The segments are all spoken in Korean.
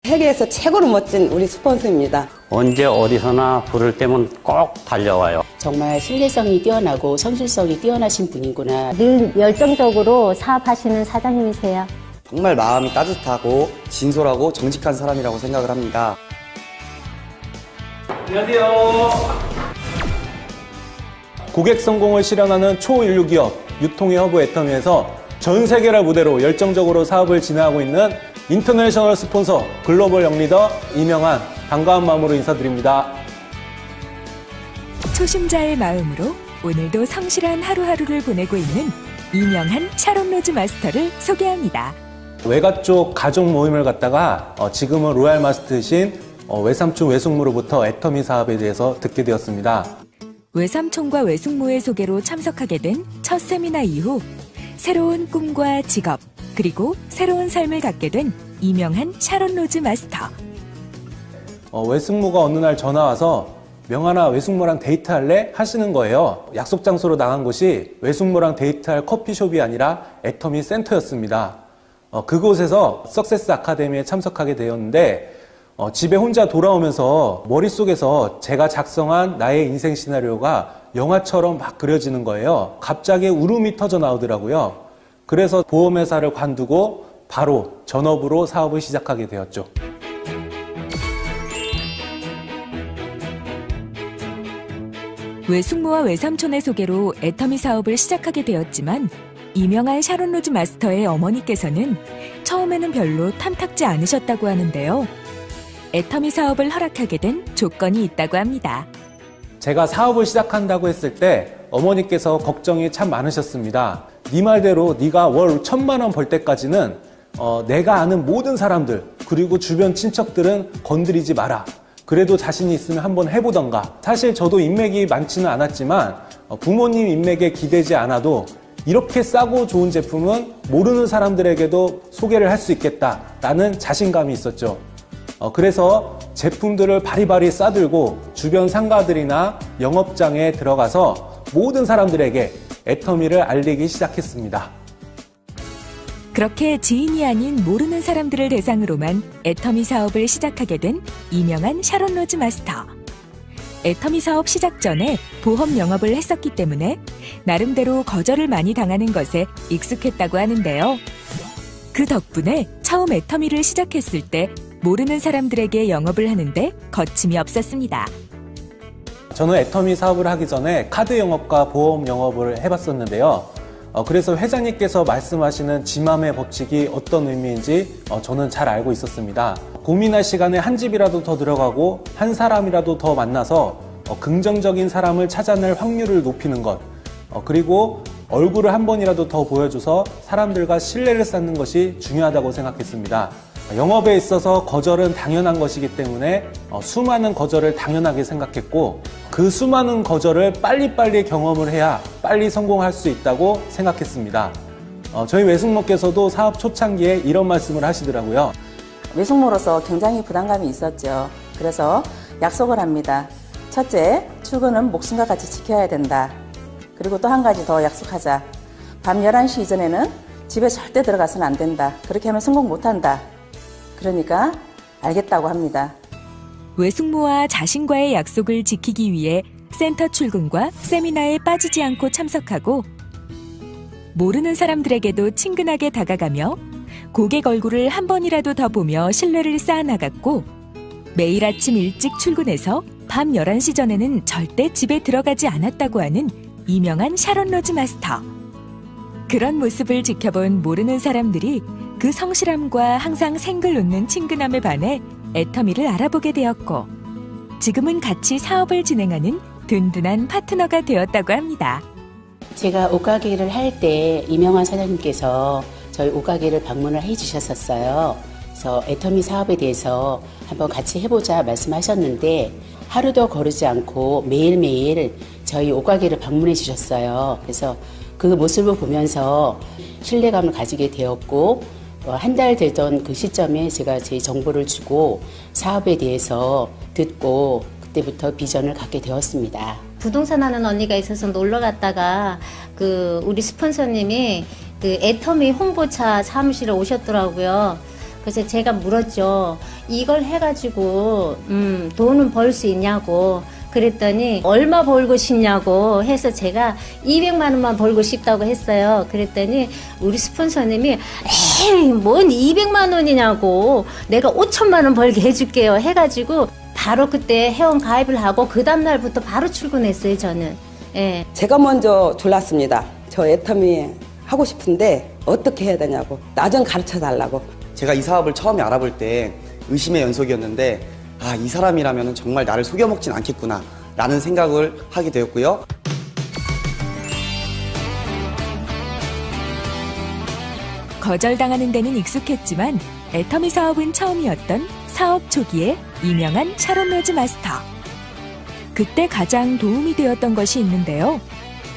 세계에서 최고로 멋진 우리 스폰서입니다. 언제 어디서나 부를 때면 꼭 달려와요. 정말 신뢰성이 뛰어나고 성실성이 뛰어나신 분이구나. 늘 열정적으로 사업하시는 사장님이세요. 정말 마음이 따뜻하고 진솔하고 정직한 사람이라고 생각을 합니다. 안녕하세요. 고객 성공을 실현하는 초인류 기업 유통의 허브 애터미에서 전 세계를 무대로 열정적으로 사업을 진행하고 있는 인터내셔널 스폰서 글로벌 영리더 이명한, 반가운 마음으로 인사드립니다. 초심자의 마음으로 오늘도 성실한 하루하루를 보내고 있는 이명한 샤론 로즈 마스터를 소개합니다. 외가 쪽 가족 모임을 갖다가 지금은 로얄 마스터이신 외삼촌 외숙모로부터 애터미 사업에 대해서 듣게 되었습니다. 외삼촌과 외숙모의 소개로 참석하게 된 첫 세미나 이후 새로운 꿈과 직업, 그리고 새로운 삶을 갖게 된 이명한 샤론 로즈 마스터. 외숙모가 어느 날 전화 와서 명한아, 외숙모랑 데이트할래? 하시는 거예요. 약속 장소로 나간 곳이 외숙모랑 데이트할 커피숍이 아니라 애터미 센터였습니다. 그곳에서 석세스 아카데미에 참석하게 되었는데 집에 혼자 돌아오면서 머릿속에서 제가 작성한 나의 인생 시나리오가 영화처럼 막 그려지는 거예요. 갑자기 울음이 터져 나오더라고요. 그래서 보험회사를 관두고 바로 전업으로 사업을 시작하게 되었죠. 외숙모와 외삼촌의 소개로 애터미 사업을 시작하게 되었지만 이명한 샤론 로즈 마스터의 어머니께서는 처음에는 별로 탐탁지 않으셨다고 하는데요. 애터미 사업을 허락하게 된 조건이 있다고 합니다. 제가 사업을 시작한다고 했을 때 어머니께서 걱정이 참 많으셨습니다. 네 말대로 네가 월 1,000만 원 벌 때까지는 내가 아는 모든 사람들 그리고 주변 친척들은 건드리지 마라. 그래도 자신이 있으면 한번 해보던가. 사실 저도 인맥이 많지는 않았지만 부모님 인맥에 기대지 않아도 이렇게 싸고 좋은 제품은 모르는 사람들에게도 소개를 할 수 있겠다라는 자신감이 있었죠. 그래서 제품들을 바리바리 싸들고 주변 상가들이나 영업장에 들어가서 모든 사람들에게 애터미를 알리기 시작했습니다. 그렇게 지인이 아닌 모르는 사람들을 대상으로만 애터미 사업을 시작하게 된 이명한 샤론 로즈 마스터. 애터미 사업 시작 전에 보험 영업을 했었기 때문에 나름대로 거절을 많이 당하는 것에 익숙했다고 하는데요. 그 덕분에 처음 애터미를 시작했을 때 모르는 사람들에게 영업을 하는데 거침이 없었습니다. 저는 애터미 사업을 하기 전에 카드 영업과 보험 영업을 해봤었는데요. 그래서 회장님께서 말씀하시는 지맘의 법칙이 어떤 의미인지 저는 잘 알고 있었습니다. 고민할 시간에 한 집이라도 더 들어가고 한 사람이라도 더 만나서 긍정적인 사람을 찾아낼 확률을 높이는 것, 그리고 얼굴을 한 번이라도 더 보여줘서 사람들과 신뢰를 쌓는 것이 중요하다고 생각했습니다. 영업에 있어서 거절은 당연한 것이기 때문에 수많은 거절을 당연하게 생각했고 그 수많은 거절을 빨리빨리 경험을 해야 빨리 성공할 수 있다고 생각했습니다. 저희 외숙모께서도 사업 초창기에 이런 말씀을 하시더라고요. 외숙모로서 굉장히 부담감이 있었죠. 그래서 약속을 합니다. 첫째, 출근은 목숨과 같이 지켜야 된다. 그리고 또 한 가지 더 약속하자. 밤 11시 이전에는 집에 절대 들어가서는 안 된다. 그렇게 하면 성공 못한다. 그러니까 알겠다고 합니다. 외숙모와 자신과의 약속을 지키기 위해 센터 출근과 세미나에 빠지지 않고 참석하고 모르는 사람들에게도 친근하게 다가가며 고객 얼굴을 한 번이라도 더 보며 신뢰를 쌓아나갔고 매일 아침 일찍 출근해서 밤 11시 전에는 절대 집에 들어가지 않았다고 하는 이명한 샤론 로즈 마스터. 그런 모습을 지켜본 모르는 사람들이 그 성실함과 항상 생글 웃는 친근함에 반해 애터미를 알아보게 되었고 지금은 같이 사업을 진행하는 든든한 파트너가 되었다고 합니다. 제가 옷가게를 할 때 이명한 사장님께서 저희 옷가게를 방문을 해주셨었어요. 그래서 애터미 사업에 대해서 한번 같이 해보자 말씀하셨는데 하루도 거르지 않고 매일매일 저희 옷가게를 방문해 주셨어요. 그래서 그 모습을 보면서 신뢰감을 가지게 되었고 한 달 되던 그 시점에 제가 제 정보를 주고 사업에 대해서 듣고 그때부터 비전을 갖게 되었습니다. 부동산 하는 언니가 있어서 놀러 갔다가 우리 스폰서님이 애터미 홍보차 사무실에 오셨더라고요. 그래서 제가 물었죠. 이걸 해가지고 돈은 벌 수 있냐고. 그랬더니 얼마 벌고 싶냐고 해서 제가 200만 원만 벌고 싶다고 했어요. 그랬더니 우리 스폰서님이 에이 뭔 200만 원이냐고, 내가 5천만 원 벌게 해줄게요 해가지고 바로 그때 회원 가입을 하고 그 다음날부터 바로 출근했어요. 저는. 예. 제가 먼저 졸랐습니다. 저 애터미 하고 싶은데 어떻게 해야 되냐고, 나 좀 가르쳐 달라고. 제가 이 사업을 처음에 알아볼 때 의심의 연속이었는데, 아, 이 사람이라면 정말 나를 속여먹진 않겠구나 라는 생각을 하게 되었고요. 거절당하는 데는 익숙했지만 애터미 사업은 처음이었던 사업 초기에 유명한 샤론 로즈 마스터. 그때 가장 도움이 되었던 것이 있는데요.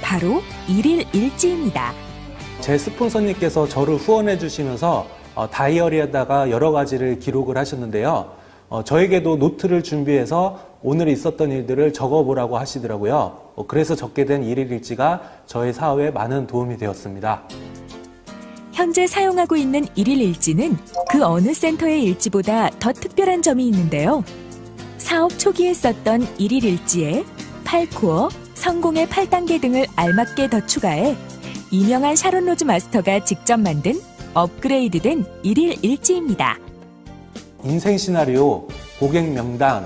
바로 일일 일지입니다. 제 스폰서님께서 저를 후원해 주시면서 다이어리에다가 여러 가지를 기록을 하셨는데요. 저에게도 노트를 준비해서 오늘 있었던 일들을 적어보라고 하시더라고요. 그래서 적게 된 일일 일지가 저의 사업에 많은 도움이 되었습니다. 현재 사용하고 있는 일일 일지는 그 어느 센터의 일지보다 더 특별한 점이 있는데요. 사업 초기에 썼던 일일 일지에 8코어, 성공의 8단계 등을 알맞게 더 추가해 유명한 샤론 로즈 마스터가 직접 만든 업그레이드된 일일 일지입니다. 인생 시나리오, 고객 명단,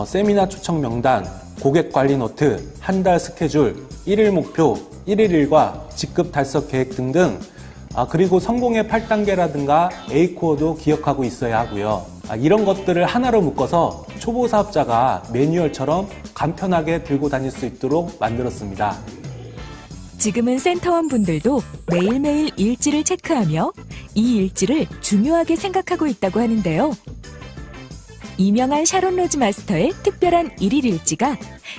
세미나 초청 명단, 고객 관리 노트, 한 달 스케줄, 1일 목표, 1일 일과 직급 달성 계획 등등, 그리고 성공의 8단계라든가 A코어도 기억하고 있어야 하고요. 이런 것들을 하나로 묶어서 초보 사업자가 매뉴얼처럼 간편하게 들고 다닐 수 있도록 만들었습니다. 지금은 센터원 분들도 매일매일 일지를 체크하며 이 일지를 중요하게 생각하고 있다고 하는데요. 유명한 샤론 로즈 마스터의 특별한 일일 일지가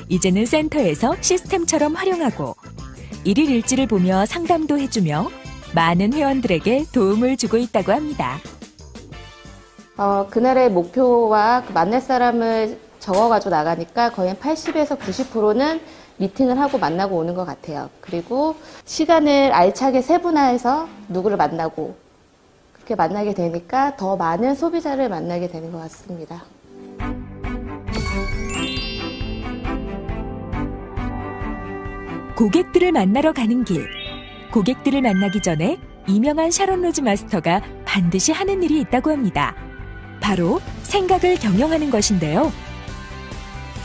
이제는 센터에서 시스템처럼 활용하고 일일 일지를 보며 상담도 해주며 많은 회원들에게 도움을 주고 있다고 합니다. 그날의 목표와 만날 사람을 적어가지고 나가니까 거의 80에서 90%는 미팅을 하고 만나고 오는 것 같아요. 그리고 시간을 알차게 세분화해서 누구를 만나고 그렇게 만나게 되니까 더 많은 소비자를 만나게 되는 것 같습니다. 고객들을 만나러 가는 길. 고객들을 만나기 전에 유명한 샤론 로즈 마스터가 반드시 하는 일이 있다고 합니다. 바로 생각을 경영하는 것인데요.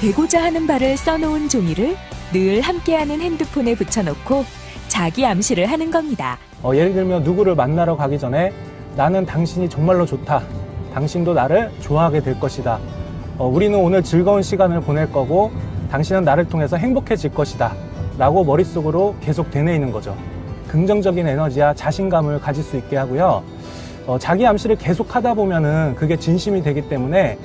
되고자 하는 바를 써놓은 종이를 늘 함께하는 핸드폰에 붙여놓고 자기 암시를 하는 겁니다. 예를 들면 누구를 만나러 가기 전에 나는 당신이 정말로 좋다. 당신도 나를 좋아하게 될 것이다. 우리는 오늘 즐거운 시간을 보낼 거고 당신은 나를 통해서 행복해질 것이다. 라고 머릿속으로 계속 되뇌이는 거죠. 긍정적인 에너지와 자신감을 가질 수 있게 하고요. 자기 암시를 계속 하다 보면은 그게 진심이 되기 때문에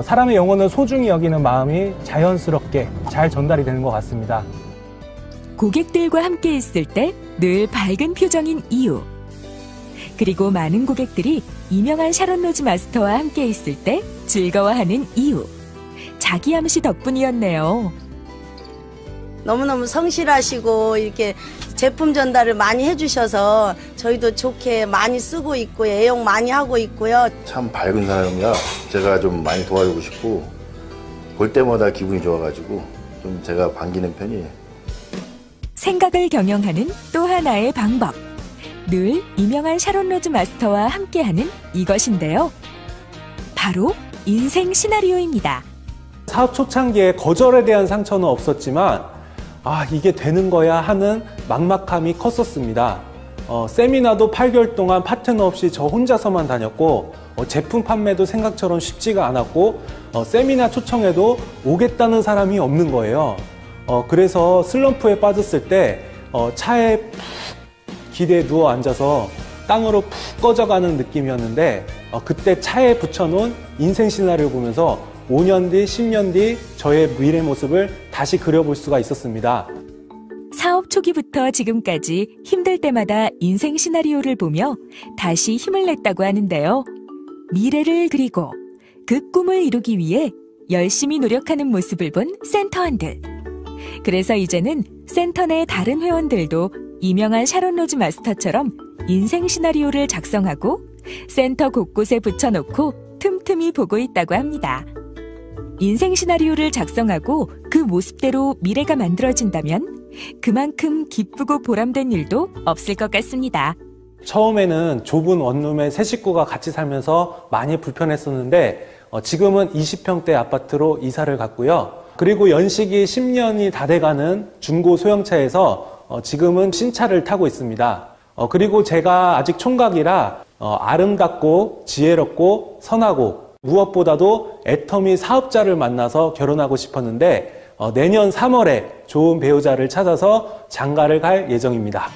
사람의 영혼을 소중히 여기는 마음이 자연스럽게 잘 전달이 되는 것 같습니다. 고객들과 함께 있을 때 늘 밝은 표정인 이유. 그리고 많은 고객들이 유명한 샤론 로즈 마스터와 함께 있을 때 즐거워하는 이유. 자기 암시 덕분이었네요. 너무너무 성실하시고 이렇게 제품 전달을 많이 해주셔서 저희도 좋게 많이 쓰고 있고 애용 많이 하고 있고요. 참 밝은 사람이라 제가 좀 많이 도와주고 싶고 볼 때마다 기분이 좋아가지고 좀 제가 반기는 편이에요. 생각을 경영하는 또 하나의 방법. 늘 유명한 샤론 로즈 마스터와 함께하는 이것인데요. 바로 인생 시나리오입니다. 사업 초창기에 거절에 대한 상처는 없었지만 이게 되는 거야 하는 막막함이 컸었습니다. 세미나도 8개월 동안 파트너 없이 저 혼자서만 다녔고 제품 판매도 생각처럼 쉽지가 않았고 세미나 초청에도 오겠다는 사람이 없는 거예요. 그래서 슬럼프에 빠졌을 때 차에 푹 기대에 누워 앉아서 땅으로 푹 꺼져가는 느낌이었는데 그때 차에 붙여놓은 인생 시나리오를 보면서 5년 뒤, 10년 뒤 저의 미래 모습을 다시 그려볼 수가 있었습니다. 사업 초기부터 지금까지 힘들 때마다 인생 시나리오를 보며 다시 힘을 냈다고 하는데요. 미래를 그리고 그 꿈을 이루기 위해 열심히 노력하는 모습을 본 센터원들. 그래서 이제는 센터 내 다른 회원들도 유명한 샤론 로즈 마스터처럼 인생 시나리오를 작성하고 센터 곳곳에 붙여놓고 틈틈이 보고 있다고 합니다. 인생 시나리오를 작성하고 그 모습대로 미래가 만들어진다면 그만큼 기쁘고 보람된 일도 없을 것 같습니다. 처음에는 좁은 원룸에 세 식구가 같이 살면서 많이 불편했었는데 지금은 20평대 아파트로 이사를 갔고요. 그리고 연식이 10년이 다 돼가는 중고 소형차에서 지금은 신차를 타고 있습니다. 그리고 제가 아직 총각이라 아름답고 지혜롭고 선하고 무엇보다도 애터미 사업자를 만나서 결혼하고 싶었는데 내년 3월에 좋은 배우자를 찾아서 장가를 갈 예정입니다.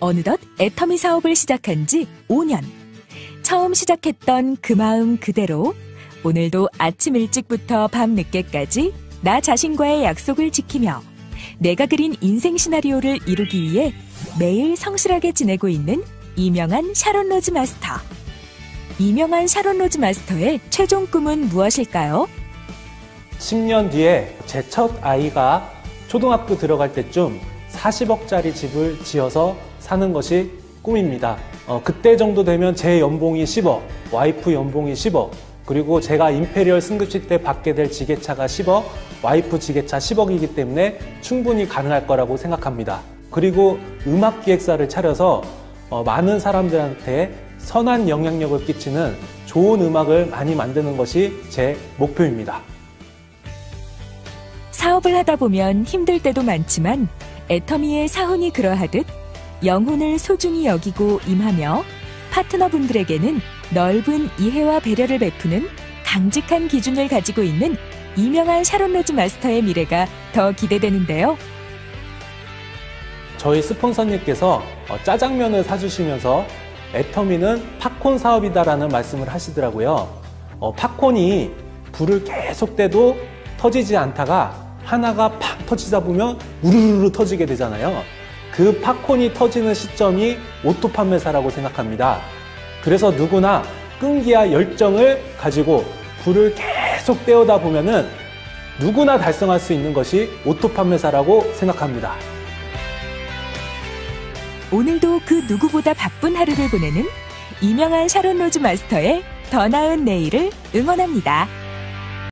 어느덧 애터미 사업을 시작한 지 5년. 처음 시작했던 그 마음 그대로 오늘도 아침 일찍부터 밤 늦게까지 나 자신과의 약속을 지키며 내가 그린 인생 시나리오를 이루기 위해 매일 성실하게 지내고 있는 이명한 샤론 로즈 마스터. 이명한 샤론 로즈 마스터의 최종 꿈은 무엇일까요? 10년 뒤에 제 첫 아이가 초등학교 들어갈 때쯤 40억짜리 집을 지어서 사는 것이 꿈입니다. 그때 정도 되면 제 연봉이 10억, 와이프 연봉이 10억, 그리고 제가 임페리얼 승급식 때 받게 될 지게차가 10억, 와이프 지게차 10억이기 때문에 충분히 가능할 거라고 생각합니다. 그리고 음악 기획사를 차려서 많은 사람들한테 선한 영향력을 끼치는 좋은 음악을 많이 만드는 것이 제 목표입니다. 사업을 하다 보면 힘들 때도 많지만 애터미의 사훈이 그러하듯 영혼을 소중히 여기고 임하며 파트너분들에게는 넓은 이해와 배려를 베푸는 강직한 기준을 가지고 있는 이명한 샤론 로즈 마스터의 미래가 더 기대되는데요. 저희 스폰서님께서 짜장면을 사주시면서 애터미는 팝콘 사업이다라는 말씀을 하시더라고요. 팝콘이 불을 계속 떼도 터지지 않다가 하나가 팍 터지다 보면 우르르 터지게 되잖아요. 그 팝콘이 터지는 시점이 오토 판매사라고 생각합니다. 그래서 누구나 끈기와 열정을 가지고 불을 계속 떼어다 보면은 누구나 달성할 수 있는 것이 오토 판매사라고 생각합니다. 오늘도 그 누구보다 바쁜 하루를 보내는 이명한 샤론 로즈 마스터의 더 나은 내일을 응원합니다.